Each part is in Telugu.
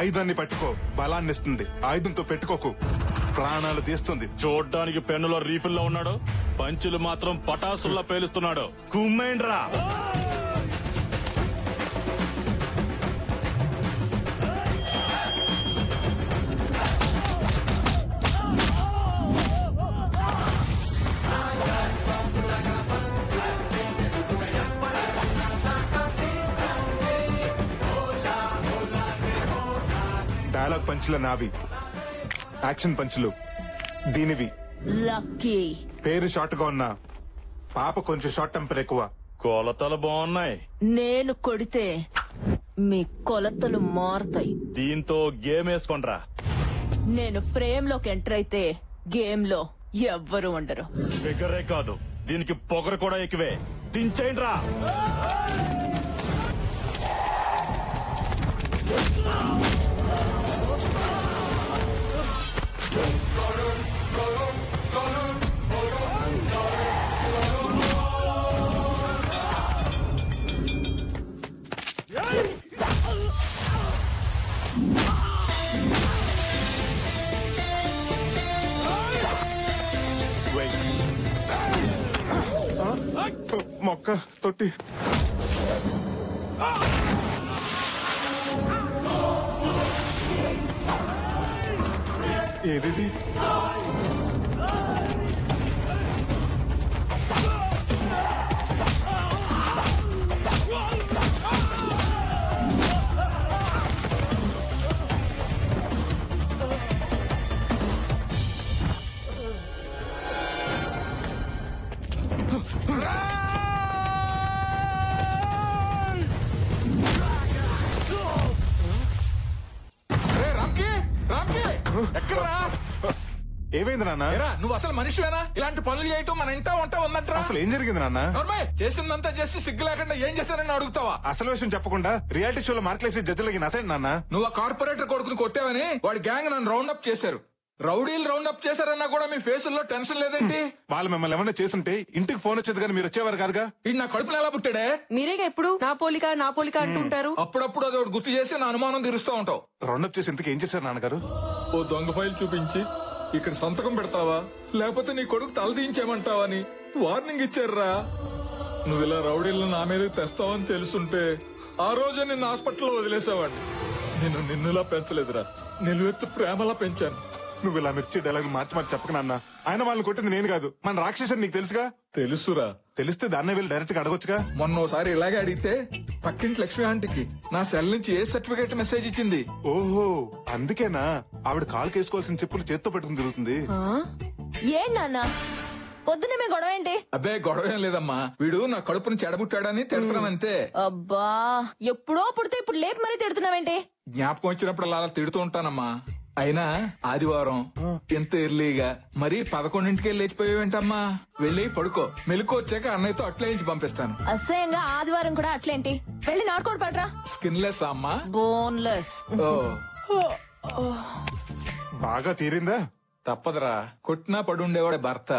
ఆయుధాన్ని పట్టుకో, బలాన్ని ఇస్తుంది. ఆయుధంతో పెట్టుకోకు, ప్రాణాలు తీస్తుంది. చూడ్డానికి పెన్నులో రీఫిల్ లో ఉన్నాడు, పంచులు మాత్రం పటాసుల్లా పేలుస్తున్నాడు. కుమ్మేండ్రా. డైలాగ్ పంచుల నావి, యాక్షన్ పంచులు దీనివి. లక్కీ పేరు షార్ట్ గా ఉన్నా పాప కొంచెం షార్ట్ టెంపర్ ఎక్కువ. కొలతలు బాగున్నాయి. నేను కొడితే మీ కొలతలు మారుతాయి. దీంతో గేమ్ వేసుకోండ్రా. నేను ఫ్రేమ్ లోకి ఎంటర్ అయితే గేమ్ లో ఎవ్వరు ఉండరు. ఫిగరే కాదు, దీనికి పొగరు కూడా ఎక్కువే. దించేయండ్రా. మొక్క తొట్టి ఏది? ఏమైంది నాన్న? నువ్వు అసలు మనిషివేనా? ఇలాంటి పనులు చేయటం మన ఇంటా వంట ఉందంటారా? అసలు ఏం జరిగింది నాన్న? చేసిందంతా చేసి సిగ్గు లేకుండా ఏం చేశానని అడుగుతావా? అసలు విషయం చెప్పకుండా రియాలిటీ షోలో మార్కులేసి జడ్జిలకి నసండి నాన్న. నువ్వు ఆ కార్పొరేటర్ కొడుకుని కొట్టావని వాడి గ్యాంగ్ నన్ను రౌండ్ అప్ చేశారు. రౌడీలు రౌండ్ అప్ చేశారన్నా కూడా మీ ఫేసుల్లో టెన్షన్ లేదేంటి? వాళ్ళు మిమ్మల్ని ఏమన్నా చేస్తుంటే ఇంటికి ఫోన్ వచ్చేది కానీ మీరు వచ్చేవారు కాదుగా. ఇది నా కడుపులో ఎలా పుట్టాడే? మీరేగా ఎప్పుడు నా పోలిక అంటుంటారు. అప్పుడప్పుడు అది ఒకటి గుర్తు చేసి నా అనుమానం తీరుస్తూ ఉంటావు. రౌండప్ చేసి ఇంతకు ఏం చేశారు నాన్నగారు? ఓ దొంగ ఫైల్ చూపించి ఇక్కడ సంతకం పెడతావా లేకపోతే నీ కొడుకు తలదించేమంటావా అని వార్నింగ్ ఇచ్చారా. నువ్వు ఇలా రౌడీలను నా మీద తెస్తావని తెలుసుంటే ఆ రోజు నిన్ను హాస్పిటల్లో వదిలేసావాడిని. నిన్ను నిన్నులా పెంచలేదురా, నిలువెత్తు ప్రేమలా పెంచాను. నువ్వు ఇలా మిర్చి డైలాగ్ మార్చి మార్చి చెప్పక నాన్న. ఆయన వాళ్ళని కొట్టింది నేను కాదు, మన రాక్షసుని నీకు తెలుసుగా. తెలుసురా. తెలిస్తే దాన్నే వెళ్ళి డైరెక్ట్ గా అడగొచ్చుగా. మొన్నోసారి ఇలాగే అడిగితే పక్కింటి లక్ష్మి ఆంటీకి నా సెల్ నుంచి ఏ సర్టిఫికేట్ మెసేజ్ ఇచ్చింది. ఓహో అందుకేనా ఆవిడ కాలు కేసుకోవాల్సిన చెప్పులు చేత్తో పెట్టుకుని తిరుగుతుంది. ఏం నాన్న పొద్దునే మీ గొడవ ఏంటి? అబ్బే గొడవ ఏం లేదమ్మా, వీడు నా కడుపుని చెడబుట్టాడని తిడతానంతే. అబ్బా ఎప్పుడో పుడితే ఇప్పుడు లేపు మరీ తిడుతున్నావేంటి? జ్ఞాపకం వచ్చినప్పుడు అలా తిడుతూ ఉంటానమ్మా. అయినా ఆదివారం ఎంత ఎర్లీగా మరి 11ంటికే లేచిపోయావేంటమ్మా? వెళ్ళి పడుకో, మెలకు వచ్చాక అన్నయ్యతో అట్లేంచి పంపిస్తాను. అసహ్యంగా ఆదివారం కూడా అట్లేంటి? వెళ్ళి నాటుకోడు పడరా. స్కిన్లెస్ అమ్మా, బోన్లెస్. బాగా తీరిందా? తప్పదురా, కొట్టినా పడుండేవాడే భర్త,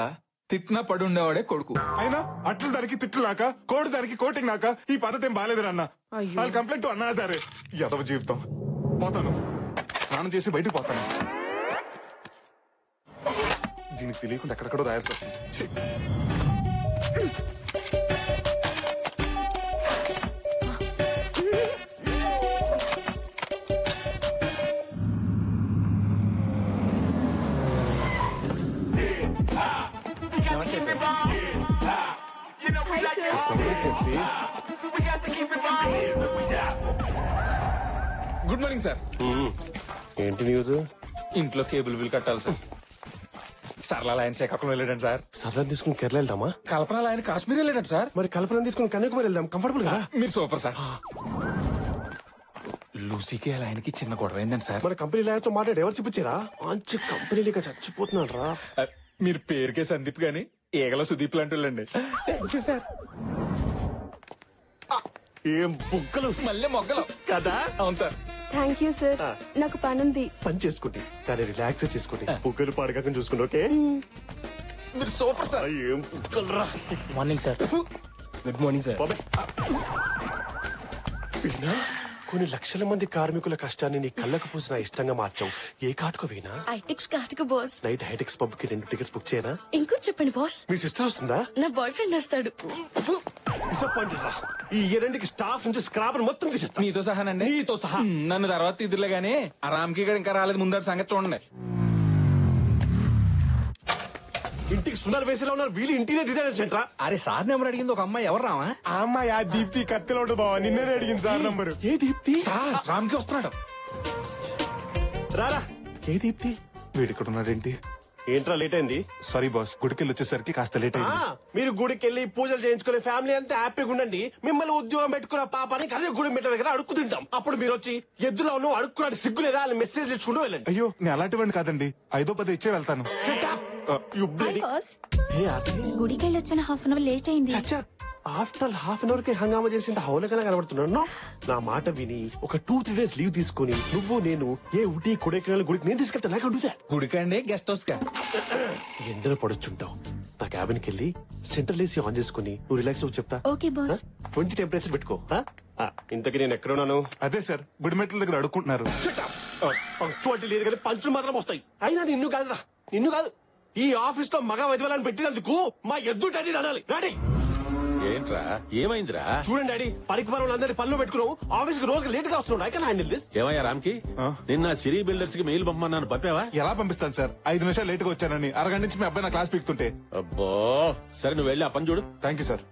తిట్టినా పడుండేవాడే కొడుకు. అయినా అట్లు దానికి తిట్లు నాక, కోడి దానికి కోటింగ్ నాక. ఈ పద్ధతి ఏం బాగాలేదు నాన్న. వాళ్ళు కంప్లైంట్ అన్నారే. యదవ జీవితం. పోతాను, స్నానం చేసి బయటకు పోతాను. దీనికి తెలియకుండా ఎక్కడెక్కడో రాయాల్సి వస్తుంది. Good morning sir. ఏంటి న్యూస్? ఇంట్లో కేబుల్ బిల్ కట్టాలి సార్. సరళ ఆయన శ్రీకాకుళం వెళ్ళాడు సార్. సరళ తీసుకుని కేరళ వెళ్దామా? కల్పన ఆయన కాశ్మీర్ వెళ్ళాడు సార్. మరి కల్పన తీసుకుని కన్యాకుమారి వెళ్దాం, కంఫర్టబుల్ కదా. మీరు సూపర్ సార్. లూసీకి అలా ఆయనకి చిన్న గొడవ అయిందండి సార్. మన కంపెనీ లాయర్తో మాట్లాడి ఎవరు చూపించారా? మంచి కంపెనీలుగా చచ్చిపోతున్నాడు రా. మీరు పేరుకే సందీప్ గాని ఏగల సుదీప్ లాంటి వాళ్ళండి. Thank you sir. ఏం బుగ్గలు మళ్ళీ మొగ్గలు కదా. అవును సార్. థ్యాంక్ యూ సార్ నాకు పనుంది. పని చేసుకోండి కానీ రిలాక్స్ చేసుకోండి. పుక్కలు పాడకాకని చూసుకోండి. ఓకే మీరు సూపర్ సార్. ఏం పుక్కలరా. Morning sir. Good morning sir. Veena కొన్ని లక్షల మంది కార్మికుల కష్టాన్ని నీ కళ్ళకు పూసిన ఇష్టంగా మార్చావు. ఏ కాటుకు వీణా? ఐటెక్స్ కాటుకు బాస్. నైట్ హైటెక్స్ పబ్ కి 2 టికెట్స్ బుక్ చేయనా? ఇంకో చెప్పండి బాస్. మీ సిస్టర్ వస్తుందా? నా బాయ్ ఫ్రెండ్ వస్తాడు. డిసప్పాయింటెడ్ రా. ఈ రెండుకి స్టాఫ్ నుంచి స్క్రాపర్ మొత్తం తీసిస్తా. మీతో సహానండి. నీతో సహా. నన్ను తర్వాత ఇదిలే గానీ ఆ రామ్కి గడు ఇంకా రాలేదు. ముందర సంగతి చూడండి. ఇంటికి సునాలు వేసేలా ఉన్నారు వీళ్ళు. ఇంటీరియర్ డిజైనర్స్ ఏంట్రా? అరే సార్ నెంబర్ అడిగింది ఒక అమ్మాయి. ఎవరు రావా? ఆ అమ్మాయి ఆ దీప్తి కత్తిలో ఉండు బావా. నిన్నే అడిగింది సార్ నంబరు. ఏ దీప్తి? సార్ రామ్కి వస్తున్నాడు. రారా. ఏ దీప్తి? వీడు ఇక్కడ ఉన్నాడేంటి? ఏంట్రా లేట్ అయింది? సారీ బాస్, గుడికెళ్ళి వచ్చేసరికి కాస్త లేట్ ఆ, అయింది. మీరు గుడికి వెళ్ళి పూజలు చేయించుకునే ఫ్యామిలీ అంతా హ్యాపీగా ఉండండి. మిమ్మల్ని ఉద్యోగం పెట్టుకున్న పాపానికి అదే గుడి మెట్ల దగ్గర అడుక్కు తింటాం. అప్పుడు మీరు వచ్చి ఎద్దులో నువ్వు అడుక్కున్నాడు సిగ్గు లేదా అని మెసేజ్ ఇచ్చుకుంటూ వెళ్ళండి. అయ్యో నేను అలాంటివాడిని కాదండి. 5-10 ఇచ్చే వెళ్తాను. You bloody- బాస్ ఏ ఆతని? గుడికెళ్ళి వచ్చిన హాఫ్ అన్ అవర్ లేట్ అయింది. చచ్చా, ఆఫ్టర్ హాఫ్ అన్ అవర్ కి హంగామా చేసి హౌలకన్నా కనబడుతున్నాను. నా మాట విని ఒక 2-3 డేస్ లీవ్ తీసుకుని నువ్వు నేను ఏ ఊటీ కొడైకెనాల్ గుడికి నేను తీసుకెళ్తా. నాకు అడుగుతా. గుడికండి గెస్ట్ హౌస్ కా? ఎండలో పడొచ్చుంటావు. నా క్యాబిన్ కి వెళ్ళి సెంట్రల్ ఏసీ ఆన్ చేసుకుని నువ్వు రిలాక్స్ అవ్వు చెప్తా. Okay boss. 20 టెంపరేచర్ పెట్టుకో. ఇంతకీ నేను ఎక్కడున్నాను? అదే సార్, గుడిమెట్ల దగ్గర అడుక్కుంటున్నారు. పంక్చువాలిటీ లేదు కానీ పంచులు మాత్రం వస్తాయి. అయినా నిన్ను కాదురా, నిన్ను కాదు. ఈ ఆఫీస్ లో మగ వదివాలని పెట్టినందుకు మా ఎద్దు డాడీ అనాలి. డాడీ ఏంట్రా ఏమైందిరా? చూడండి డాడీ, పనికి పనులందరినీ పనిలో పెట్టుకున్నావు. ఆఫీస్ కి రోజు లేట్ గా వస్తున్నాడు. I can handle this. ఏమయ్యా రామ్కి, నిన్న సిరీ బిల్డర్స్ కి మెయిల్ పంపమన్నాను, పంపావా? ఎలా పంపిస్తాను సార్? 5 నిమిషాలు లేట్ గా వచ్చానని అరగంట నుంచి మీ అబ్బాయి నా క్లాస్ పీకుతుంటే. అబ్బో సరే నువ్వు వెళ్ళి ఆ పని చూడు. Thank you sir.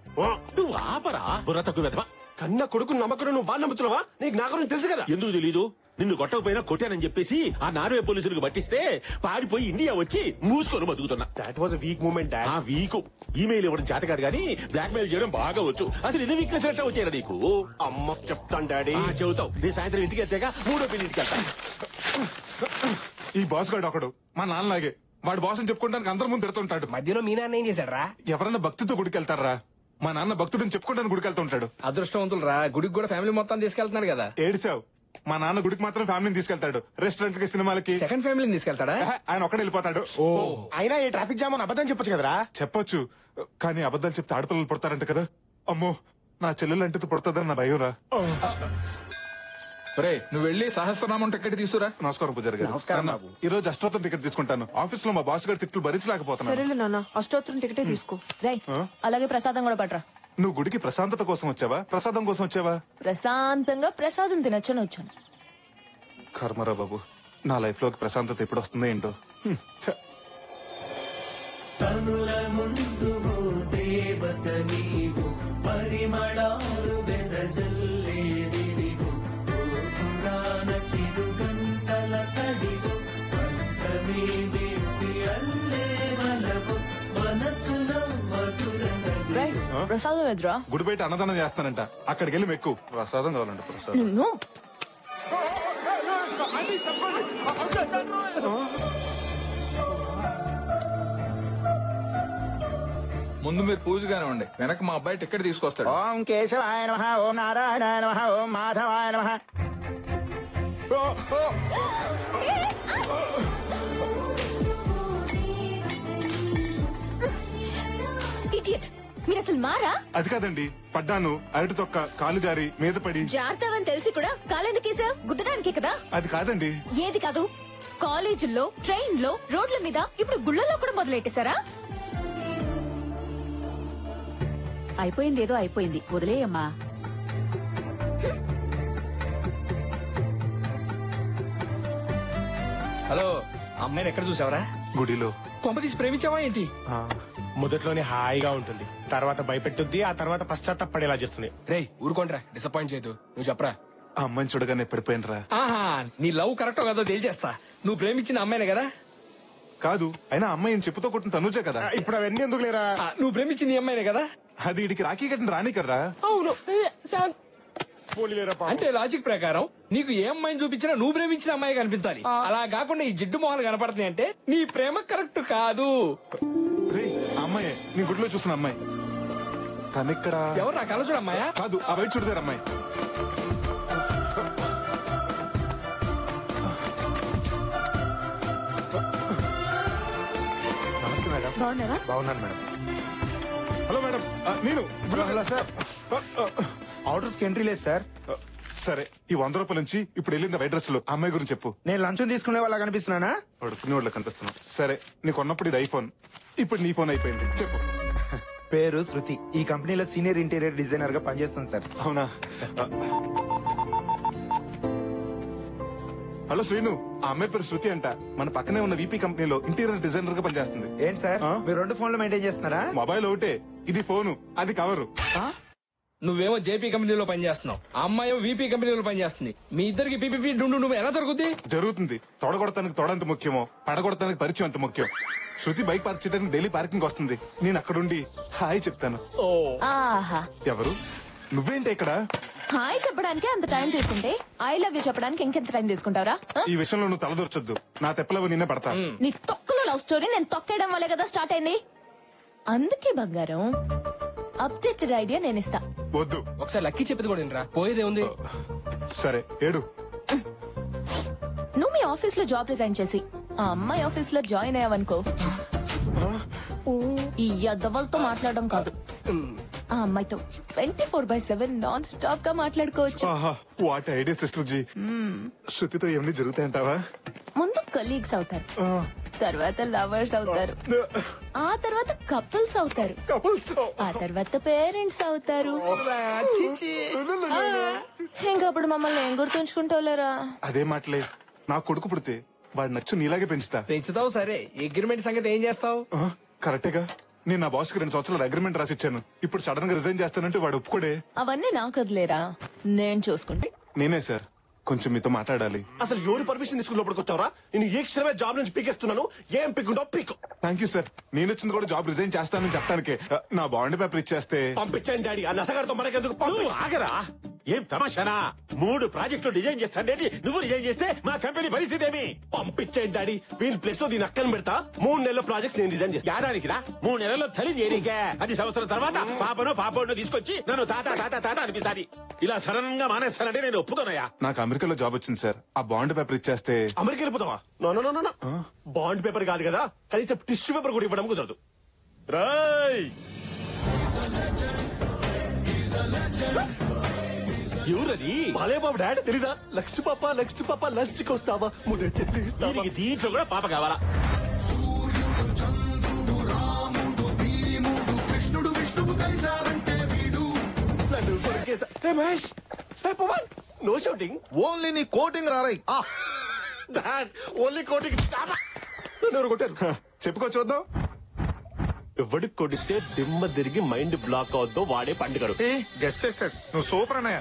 నువ్వు ఆపరా బుర్ర తక్కువ వెతవా. కన్న కొడుకు నమ్మకం నువ్వు వాడు నమ్ముతున్నావా? నీకు నా గురించి తెలుసు కదా. ఎందుకు తెలీదు? నిన్ను కొట్టకపోయినా కొట్టానని చెప్పేసి ఆ నార్వే పోలీసులకు పట్టిస్తే పారిపోయి ఇండియా వచ్చి మూసుకొని బతుకుతున్నా. That was a weak moment dad. ఆ వీకు ఈమెయిల్ ఇవ్వడం చేతకాడు గానీ బ్లాక్ మెయిల్ చేయడం బాగా వచ్చు. అసలు ఎన్ని వీక్నెస్ ఎట్లా వచ్చారా నీకు? అమ్మకు చెప్తాను డాడీ. చెబుతావు. నేను సాయంత్రం ఇంటికి వెళ్తాక 3వ పెళ్లి ఇంటికి వెళ్తాను. ఈ బాస్ గాడు ఒకడు మా నాన్నలాగే. వాడు బాస్ అని చెప్పుకోవడానికి అందరి ముందు తిడుతుంటాడు. మధ్యలో మీ నాన్న ఏం చేశాడు రా? ఎవరన్నా భక్తితో గుడికెళ్తారా? మా నాన్న భక్తుడిని చెప్పుకుంటాను గుడికెళ్తుంటాడు. అదృష్టవంతులు రా, గుడికి కూడా ఫ్యామిలీ మొత్తం తీసుకెళ్తున్నాడు కదా. ఏడిసావు. మా నాన్న గుడికి మాత్రం ఫ్యామిలీని తీసుకెళ్తాడు. రెస్టారెంట్ కి, సినిమాలకి సెకండ్ ఫ్యామిలీని తీసుకెళ్తాడా? ఆయన ఒక్కడే వెళ్ళిపోతాడు. అయినా ఈ ట్రాఫిక్ జామ్ అని అబద్ధం చెప్పొచ్చు కదరా. చెప్పొచ్చు కానీ అబద్ధాలు చెప్తే ఆడపిల్లలు పుడతారంట కదా. అమ్మో, నా చెల్లెలు అంటే పుడతాదని నా భయం రా. రే నువ్వు వెళ్ళి సహస్రనామం టికెట్ తీసుకురా. నమస్కారం పూజారి గారు. నమస్కారం నాన్న, ఈ రోజు అష్టోత్తరం టికెట్ తీసుకుంటాను. ఆఫీస్ లో మా బాస్ గారి తిట్లు భరించలేకపోతున్నాను. సరేలే నాన్న, అష్టోత్తరం టికెటే తీసుకో. రై అలాగే ప్రసాదం కూడా పట్రా. నువ్వు గుడికి ప్రశాంతత కోసం వచ్చావా, ప్రసాదం కోసం వచ్చావా? ప్రశాంతంగా ప్రసాదం తినొచ్చని వచ్చాను. కర్మరా బాబు, నా లైఫ్ లోకి ప్రశాంతత ఎప్పుడు వస్తుందో ఏంటో. ఛ. రై ప్రసాదం ఎదురా. గుడి బయట అన్నదానం చేస్తానంట, అక్కడికి వెళ్ళి మెక్కు. ప్రసాదం కావాలంట. ప్రసాదం. నిన్ను ముందు మీరు పూజగానే ఉండి వెనక మా అబ్బాయి టికెట్ తీసుకొస్తాడు. ఓం కేశవాయ నమః, ఓం నారాయణాయ నమః, ఓం మాధవాయ నమః. ఇడియట్, మీరు అసలు మారా? అది కాదండి, పడ్డాను. అరటి తొక్క కాలు జారి మీద పడి. జాగ్రత్తని తెలిసి కూడా కాలెందుకేసావు? గుద్దడానికే కదా. అది కాదండి. ఏది కాదు? కాలేజీల్లో, ట్రైన్ లో, రోడ్ల మీద, ఇప్పుడు గుళ్ళలో కూడా మొదలెట్టేశారా? అయిపోయింది, ఏదో అయిపోయింది, వదిలేయమ్మా. హలో, అమ్మాయిని ఎక్కడ చూసావరా? గుడిలో. కొంప తీసి ప్రేమించావా ఏంటి? మొదట్లోనే హాయిగా ఉంటుంది, తర్వాత భయపెట్టుద్ది, ఆ తర్వాత పశ్చాత్తాపడేలా చేస్తుంది. రేయ్ ఊరుకోండిరా, డిసప్పాయింట్ చేయదు. నువ్వు చెప్పరా. ఆ అమ్మాయిని చూడగానే పడిపోయినరా. ఆహా, నీ లవ్ కరెక్టో కాదో తేల్చేస్తా. నువ్వు ప్రేమించిన అమ్మాయినే కదా? కాదు, అయినా అమ్మాయిని చెప్పుతో కొట్టిన తనుజే కదా. ఇప్పుడు అవన్నీ ఎందుకు లేరా? నువ్వు ప్రేమించింది ఈ అమ్మాయినే కదా? అది ఇడికి రాఖీ కట్టిన రాణి కదరా. అవును. పోలీలేరా పాపం. అంటే లాజిక్ ప్రకారం నీకు ఏ అమ్మాయిని చూపించినా నువ్వు ప్రేమించిన అమ్మాయి కనిపించాలి. అలా కాకుండా ఈ జిడ్డు మొహాలు కనపడుతున్నాయి అంటే నీ ప్రేమ కరెక్ట్ కాదు. రేయ్, ఆ అమ్మాయే నీ గుడిలో చూసిన అమ్మాయి. తనిక్కడ. ఎవరు నా కళ్ళ చూడ అమ్మాయా? కాదు, ఆ బయట చూడదారు అమ్మాయి. బాగున్నారా? బాగున్నాను మేడం. హలో మేడం, నేను హలో సార్. ఆర్డర్స్ కి ఎంట్రీ లేదు సార్. సరే, ఈ 100 రూపాయల నుంచి ఇప్పుడు వెళ్ళింది వైట్ డ్రెస్ లో అమ్మాయి గురించి చెప్పు. నేను లంచం తీసుకునే వాళ్ళ కనిపిస్తున్నానా? పడుకునే వాళ్ళకి కనిపిస్తున్నావు. సరే, నీకు ఉన్నప్పుడు ఇది ఐఫోన్, ఇప్పుడు నీ ఫోన్ అయిపోయింది. చెప్పు. పేరు శృతి. ఈ కంపెనీలో సీనియర్ ఇంటీరియర్ డిజైనర్ గా పనిచేస్తాను సార్. అవునా? హలో శ్రీను, ఆ అమ్మాయి పేరు శృతి అంట. మన పక్కనే ఉన్న వీపీ కంపెనీలో ఇంటీరియర్ డిజైనర్ గా పనిచేస్తుంది. ఏంటి సార్ మీరు 2 ఫోన్లు మెయింటైన్ చేస్తున్నారా? మొబైల్ ఒకటే, ఇది ఫోను, అది కవరు. నువ్వేమో జేపీ కంపెనీలో పనిచేస్తున్నావు, ఆ అమ్మాయి వీపీ కంపెనీలో పనిచేస్తుంది. మీ ఇద్దరికి పీపీపీ డుండు ఎలా జరుగుద్ది? జరుగుతుంది. తొడగొడతానికి తొడంత ముఖ్యమో, పడగొడతానికి పరిచయం అంత ముఖ్యం. శృతి బైక్ పార్క్ చేయడానికి డైలీ పార్కింగ్ వస్తుంది. నేను అక్కడుండి హాయ్ చెప్తాను. ఆహా, ఎవరు? నువ్వేంటి ఇక్కడ? హాయ్ చెప్పడానికి అంత టైం తీసుకుంటే ఐ లవ్ యూ చెప్పడానికి ఇంకెంత టైం తీసుకుంటావరా? ఈ విషయంలో నువ్వు తలదొరచొద్దు. నా తెప్పలవు నిన్నే పడతా. నీ తొక్కలో లవ్ స్టోరీ నేను తొక్కేయడం వల్లే కదా స్టార్ట్ అయింది. అందుకే బంగారం, అప్డేటెడ్ ఐడియా నేను ఇస్తా. వద్దు. ఒకసారి లక్కీ చెప్పేది కూడా వినరా, పోయేదే ఉంది. సరే ఏడు. నువ్వు మీ ఆఫీస్ లో జాబ్ రిజైన్ చేసి ఆ అమ్మాయి ఆఫీస్ లో జాయిన్ అయ్యావనుకో, ఈ యద్దవలతో మాట్లాడడం కాదు, ఆ అమ్మాయితో 24/7 నాన్ స్టాప్ గా మాట్లాడుకోవచ్చు. What idea sister ji. శృతితో ఏమని జరుగుతాయంటావా? ముందు కలీగ్స్ అవుతారు, తర్వాత లవర్స్ అవుతారు, ఆ తర్వాత కపుల్స్ అవుతారు, ఆ తర్వాత పేరెంట్స్ అవుతారు. ఇంకప్పుడు మమ్మల్ని ఏం గుర్తుంచుకుంటావులేరా? అదే మాటలే. నా కొడుకు పుడితే వాడు నచ్చు నీలాగే పెంచుతా. పెంచుతావు సరే, అగ్రిమెంట్ సంగతి ఏం చేస్తావు? కరెక్టేగా. నేను నా బాస్ కి 2 సంవత్సరాలు అగ్రిమెంట్ రాసిచ్చాను. ఇప్పుడు సడన్ గా రిజైన్ చేస్తానంటే వాడు ఒప్పుకోడే. అవన్నీ నాకు వదిలేరా, నేను చూసుకుంటే. నేనే సార్, కొంచెం మీతో మాట్లాడాలి. అసలు ఎవరు పర్మిషన్ తీసుకుని లోపలికి వచ్చావరా? నేను ఏ క్షణమే జాబ్ నుంచి పీకేస్తున్నాను. ఏం పీకుంటావు పీకు. Thank you sir. నేను వచ్చింది కూడా జాబ్ రిజైన్ చేస్తానని చెప్పడానికే. నా బాండ్ పేపర్ ఇచ్చేస్తే. పంపించండి డాడీ, ఆ నసగారితో మనకెందుకు? నువ్వు ఆగరా? ఏం తమాషానా? 3 ప్రాజెక్టులు డిజైన్ చేస్తానండి, నువ్వు డిజైన్ చేస్తే మా కంపెనీ పరిస్థితి ఏమి? పంపించండి డాడీ, వీళ్ళ ప్లేస్ లో దీని అక్కని పెడతా. 3 నెలల ప్రాజెక్ట్స్ నేను డిజైన్ చేస్తా. ఏడాదికి రా, 3 నెలల్లో తల్లి చేయడానికే. అది సంవత్సరం తర్వాత పాపనో పాపోనో తీసుకొచ్చి నన్ను తాత తాత తాత అనిపిస్తాది. ఇలా సడన్ గా మానేస్తానంటే నేను ఒప్పుకోనయా. నాకు అమెరికాలో జాబ్ వచ్చింది సార్. ఆ బాండ్ పేపర్ ఇచ్చేస్తే. అమెరికా వెళ్ళిపోతావా? No no no no. Bond paper కాదు కదా, కనీసం టిష్యూ పేపర్ కూడా ఇవ్వడం కుదరదు. రాయ్ ఎవరది? బాలే బాబు డాడీ తెలీదా? లక్ష్మి పాప లంచ్కి వస్తావా? ముందే చెప్పి దీనికి దీంట్లో కూడా పాప కావాలా? మహేష్, నో షూటింగ్, ఓన్లీ నీ కోటింగ్ రారై. Only coating. ఎవరు కొట్టారు? చెప్పుకో చూద్దాం. ఎవడికి కొడితే దిమ్మ తిరిగి మైండ్ బ్లాక్ అవుద్దో వాడే పండుగడు. గెస్ చేశాడు. నువ్వు సూపర్ అన్నయ్య.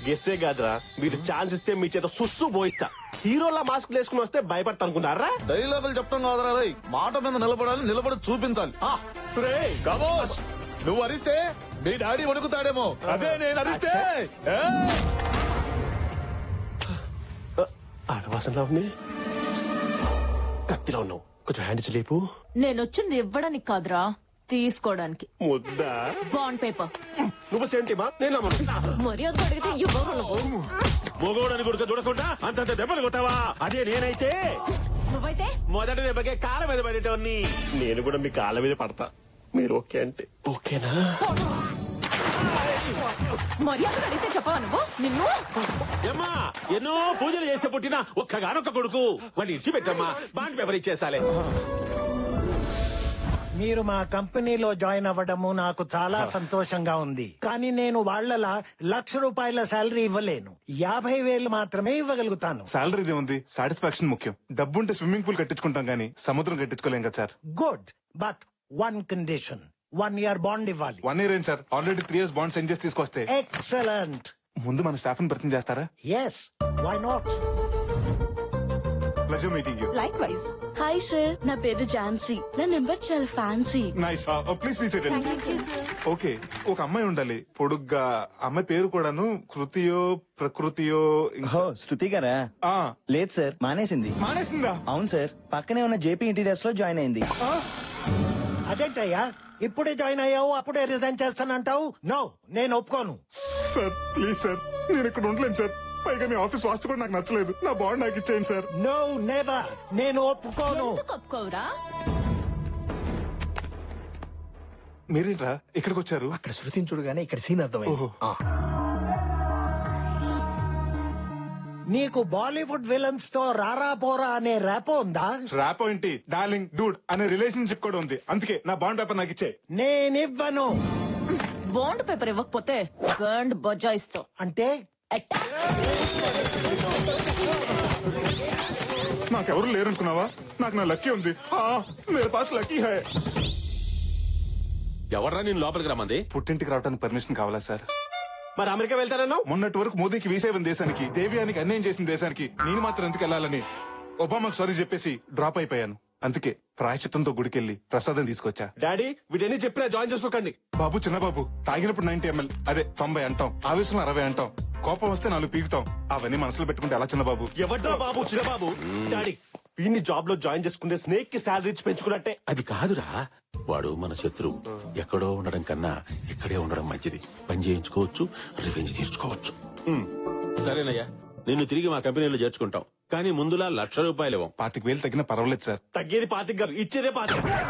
గెస్సే కాదురా, మీరు ఛాన్స్ ఇస్తే మీ చేత సుస్సు పోయిస్తా. హీరోలా మాస్క్ వేసుకుని వస్తే భయపడతా అనుకున్నారా? డైలాగులు చెప్పడం కాదురా రై, మాట మీద నిలబడాలి, నిలబడి చూపించాలి. నువ్వు అరిస్తే మీ డాడీ వణుకుతాడేమో, అదే నేను అరిస్తే. ఆడవాసనలా ఉంది, కత్తిలో ఉన్నావు. కొంచెం హ్యాండ్ లేపు. నేను వచ్చింది ఇవ్వడానికి కాదురా, తీసుకోవడానికి. ముద్దా బాండ్ పేపర్. నువ్వు సేంటిమా? నేను మర్యాద అడిగితే ఇవ్వరు నువ్వు. మొగోడని గుడక చూడకుండా అంతంత దెబ్బలు కొట్టావా? అదే నేనైతే నువ్వైతే మొదటి దెబ్బకే కాళ్ళ మీద పడేటోన్ని. నేను కూడా మీ కాళ్ళ మీద పడతా. మీరు ఓకే అంటే ఓకేనా? మర్యాద అడిగితే చెప్పవా నువ్వు? నిన్ను ఏమ్మా, ఎన్నో పూజలు చేస్తే పుట్టిన ఒక్కగానొక్క కొడుకు, వాడిని ఇచ్చిపెట్టమ్మా. Bond paper ఇచ్చేసాలే. మీరు మా కంపెనీలో జాయిన్ అవ్వడము నాకు చాలా సంతోషంగా ఉంది. కానీ నేను వాళ్ళలా ₹1,00,000 శాలరీ ఇవ్వలేను. 50,000 మాత్రమే ఇవ్వగలుగుతాను. సాలరీదే ఉంది, సాటిస్ఫాక్షన్ ముఖ్యం. డబ్బుంటే స్విమ్మింగ్ పూల్ కట్టించుకుంటాం గానీ సముద్రం కట్టించుకోలేం కదా sir. Good, but 1 condition. 1 year bond ఇవ్వాలి. 1 year ఏం sir? Already 3 years bond send చేసి తీసుకొస్తే. ఎక్సలెంట్. ముందు మన స్టాఫ్ ని పరిచయం చేస్తారా? Yes, why not. Pleasure meeting you. Likewise. Hi sir, నా పేరు ఝాన్సీ. నా నెంబర్ చాలా ఫ్యాన్సీ. నైస్. ప్లీజ్ ఓకే, ఒక అమ్మాయి ఉండాలి పొడుగ్గా. అమ్మాయి పేరు కూడాను కృతియో ప్రకృతియో. శృతి గారా? లేదు సార్, మానేసింది. మానేసిందా? అవును సార్, పక్కనే ఉన్న జేపీ ఇంటీరియర్స్ లో జాయిన్ అయింది. అదేంటయ్యా, ఇప్పుడే జాయిన్ అయ్యావు అప్పుడే రిజైన్ చేస్తానంటావు? నో, నేను ఒప్పుకోను. సార్ ప్లీజ్ సార్, నేను ఇక్కడ ఉండలేను సార్. పైగా మీ ఆఫీస్ వాస్తు కూడా నాకు నచ్చలేదు. నా బాండ్ నాకు ఇచ్చేయండి సార్. నో నెవర్, నేను ఒప్పుకోను. ఒప్పుకోరా? మీరేంట్రా ఇక్కడికి వచ్చారు? అక్కడ శృతిని చూడగానే ఇక్కడ సీన్ అర్థమైంది. నీకు బాలీవుడ్ విలన్స్ తో రారా పోరా అనే ర్యాపో ఉందా? ర్యాపో ఏంటి, డార్లింగ్ డూడ్ అనే రిలేషన్షిప్ కూడా ఉంది. అందుకే నా బాండ్ పేపర్ నాకు ఇచ్చే. నేనివ్వను. బాండ్ పేపర్ ఇవ్వకపోతే బాండ్ బజాయిస్తావు. అంటే నాకెవరు లేరనుకున్నావా? నాకు నా లక్కీ ఉంది. మేరే పాస్ లక్కీ హై. ఎవర్రా నేను లోపలికి రమ్మంది? పుట్టింటికి రావడానికి పర్మిషన్ కావాలా సార్? మరి అమెరికా వెళ్తారన్నావు? మొన్నటి వరకు మోదీకి వీసా ఇవ్వని దేశానికి, దేవ్యానికి అన్యాయం చేసిన దేశానికి నేను మాత్రం ఎందుకు వెళ్ళాలని ఒబామాకు సారీ చెప్పేసి డ్రాప్ అయిపోయాను. అందుకే ప్రాయశ్చిత్తంతో గుడికెళ్ళి ప్రసాదం తీసుకొచ్చా. డాడీ వీడన్నీ చెప్పినా జాయిన్ చేసుకోకండి. బాబు చిన్నబాబు తాగినప్పుడు 90 ml, అదే 90 అంటాం, ఆవేశంలో 60 అంటాం, కోపం వస్తే 4 పీకుతాం. అవన్నీ మనసులో పెట్టుకుంటే ఎలా చిన్నబాబు? ఎవడ్రా బాబు చిన్నబాబు? డాడీ వీడిని జాబ్ లో జాయిన్ చేసుకుంటే స్నేక్ కి శాలరీ ఇచ్చి పెంచుకున్నట్టే. అది కాదురా, వాడు మన శత్రువు. ఎక్కడో ఉండడం కన్నా ఇక్కడే ఉండడం మంచిది. పని చేయించుకోవచ్చు, రివెంజ్ తీర్చుకోవచ్చు. సరేనయ్యా, నిన్ను తిరిగి మా కంపెనీలో చేర్చుకుంటాం. కానీ ముందులా 1,00,000 రూపాయలు ఇవ్వం. 25,000 తగ్గినా పర్వాలేదు సార్. తగ్గేది 25 గారు, ఇచ్చేదే 25.